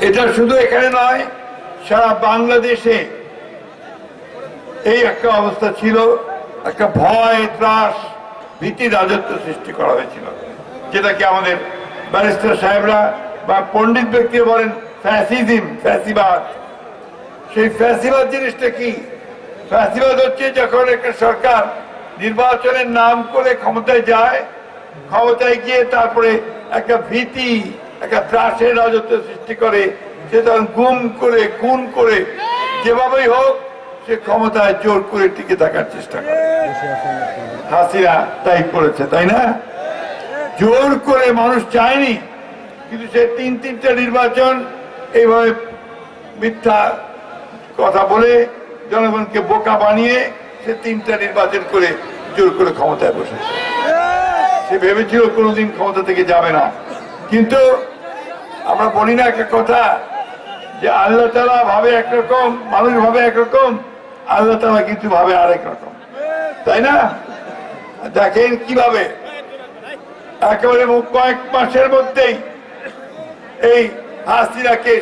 এটা শুধু এখানে নয়, সারা বাংলাদেশে এই একটা অবস্থা ছিল, একটা ভয় ত্রাস ভীতি রাজত্ব সৃষ্টি করা হয়েছিল, যেটাকে আমাদের ব্যারিস্টার সাহেবরা বা পণ্ডিত ব্যক্তি বলেন ফ্যাসিজম, ফ্যাসিবাদ। সেই ফ্যাসিবাদ জিনিসটা কি? ফ্যাসিবাদ হচ্ছে যখন একটা সরকার নির্বাচনের নাম করে ক্ষমতায় যায়, ক্ষমতায় গিয়ে তারপরে একটা ভীতি, একটা ত্রাসের রাজত্ব সৃষ্টি করে, সে তখন গুম করে খুন করে যেভাবেই হোক সে ক্ষমতায় জোর করে টিকে থাকার চেষ্টা করে। হাসিনা তাই করেছে, তাই না? জোর করে মানুষ চায়নি, কিন্তু সে তিনটা নির্বাচন এইভাবে মিথ্যা কথা বলে জনগণকে বোকা বানিয়ে সে তিনটা নির্বাচন করে জোর করে ক্ষমতায় বসেছে। সে ভেবেছিল কোনোদিন ক্ষমতা থেকে যাবে না, কিন্তু আমরা বলি না একটা কথা যে আল্লাহ তাআলা ভাবে একরকম, মানুষ ভাবে একরকম, আল্লাহ তাআলা কিন্তু ভাবে আরেক রকম, তাই না? দেখেন কিভাবে একেবারে কয়েক মাসের মধ্যেই এই হাসিনাকে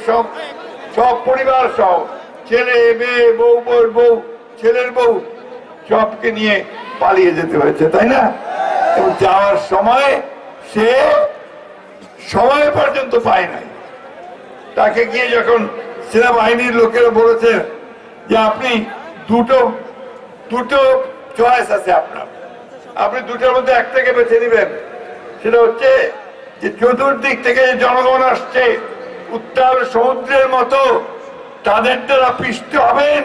সব পরিবার সহ ছেলে মেয়ে বউ, বউর বউ, ছেলের বউ সবকে নিয়ে পালিয়ে যেতে হয়েছে, তাই না? এবং যাওয়ার সময় সে সময় পর্যন্ত পায় নাই। তাকে গিয়ে যখন সেনাবাহিনীর লোকেরা বলেছে যে আপনি দুটো চয়েস আছে আপনার, আপনি দুটোর মধ্যে একটাকে বেছে নেবেন, সেটা হচ্ছে যে চতুর্দিক থেকে জনগণ আসছে উত্তাল সমুদ্রের মতো, তাদের দ্বারা পিষ্ট হবেন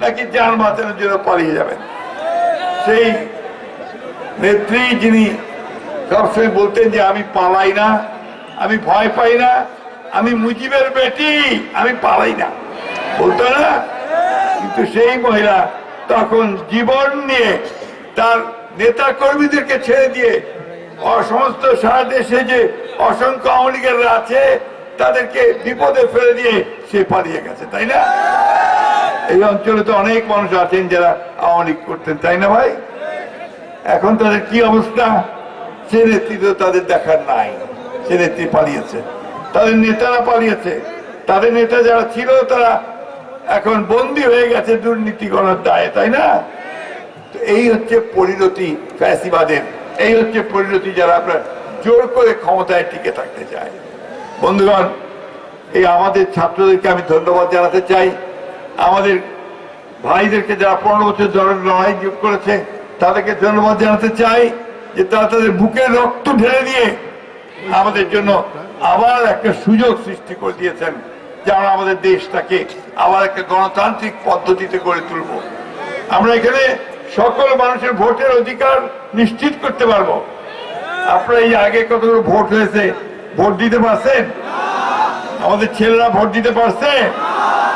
নাকি যান বাঁচানোর জন্য পালিয়ে যাবেন। সেই নেত্রী যিনি সবসময় বলতেন যে আমি পালাই না, আমি ভয় পাই না, আমি মুজিবের বেটি, আমি পালাই না, বলতো না? কিন্তু সেই মহিলা তখন জীবন নিয়ে তার নেতা কর্মীদেরকে ছেড়ে দিয়ে সমস্ত সারা দেশে যে অসংখ্য আওয়ামী লীগেরা আছে তাদেরকে বিপদে ফেলে দিয়ে সে পালিয়ে গেছে, তাই না? এই অঞ্চলে তো অনেক মানুষ আছেন যারা আওয়ামী লীগ করতেন, তাই না ভাই? এখন তাদের কি অবস্থা? সে নেতৃত্ব তাদের দেখার নাই, সে নেত্রী পালিয়েছে, তাদের নেতারা পালিয়েছে, তাদের নেতা যারা ছিল তারা এখন বন্দী হয়ে গেছে দুর্নীতি করার দায়ে, তাই না? এই হচ্ছে পরিণতি ফ্যাসিবাদের, এই হচ্ছে পরিণতি যারা আপনার জোর করে ক্ষমতায় টিকে থাকতে চায়। বন্ধুগণ, এই আমাদের ছাত্রদেরকে আমি ধন্যবাদ জানাতে চাই, আমাদের ভাইদেরকে যারা 15 বছর ধরে লড়াই করেছে তাদেরকে ধন্যবাদ জানাতে চাই যে তারা তাদের বুকের রক্ত ঢেলে দিয়ে আমাদের জন্য আবার একটা সুযোগ সৃষ্টি করে দিয়েছেন যে আমরা আমাদের দেশটাকে আবার একটা গণতান্ত্রিক পদ্ধতিতে গড়ে তুলব। আমরা এখানে সকল মানুষের ভোটের অধিকার নিশ্চিত করতে পারবো। আপনারা এই আগে কতগুলো ভোট হয়েছে, ভোট দিতে পারছেন? আমাদের ছেলেরা ভোট দিতে পারছে?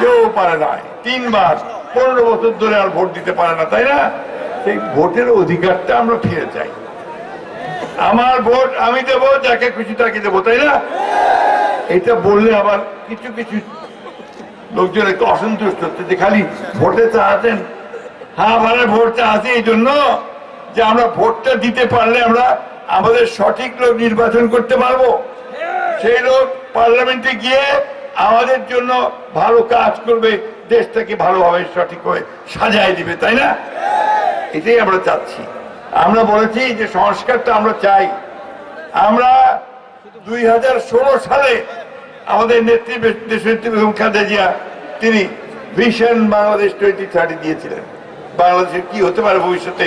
কেউ পারে না। 3 বার 15 বছর ধরে আর ভোট দিতে পারে না, তাই না? সেই ভোটের অধিকারটা আমরা ফিরে চাই। আমার ভোট আমি দেবো, যাকে খুশি তাকে দেবো, তাই না? এটা বললে আবার কিছু কিছু লোকজন একটু অসন্তুষ্ট হচ্ছে যে খালি ভোটে চাচ্ছেন। হ্যাঁ, মানে ভোট চাচ্ছি এই জন্য যে আমরা ভোটটা দিতে পারলে আমরা আমাদের সঠিক লোক নির্বাচন করতে পারবো, সেই লোক পার্লামেন্টে গিয়ে আমাদের জন্য ভালো কাজ করবে, দেশটাকে ভালোভাবে সঠিকভাবে সাজায় দিবে, তাই না? এটাই আমরা চাচ্ছি। আমরা বলেছি যে সংস্কারটা আমরা চাই। আমরা 2016 সালে আমাদের নেত্রী দেশনেত্রী বেগম খালেদা জিয়া তিনি ভিশন বাংলাদেশ 2030 দিয়েছিলেন। বাংলাদেশের কি হতে পারে ভবিষ্যতে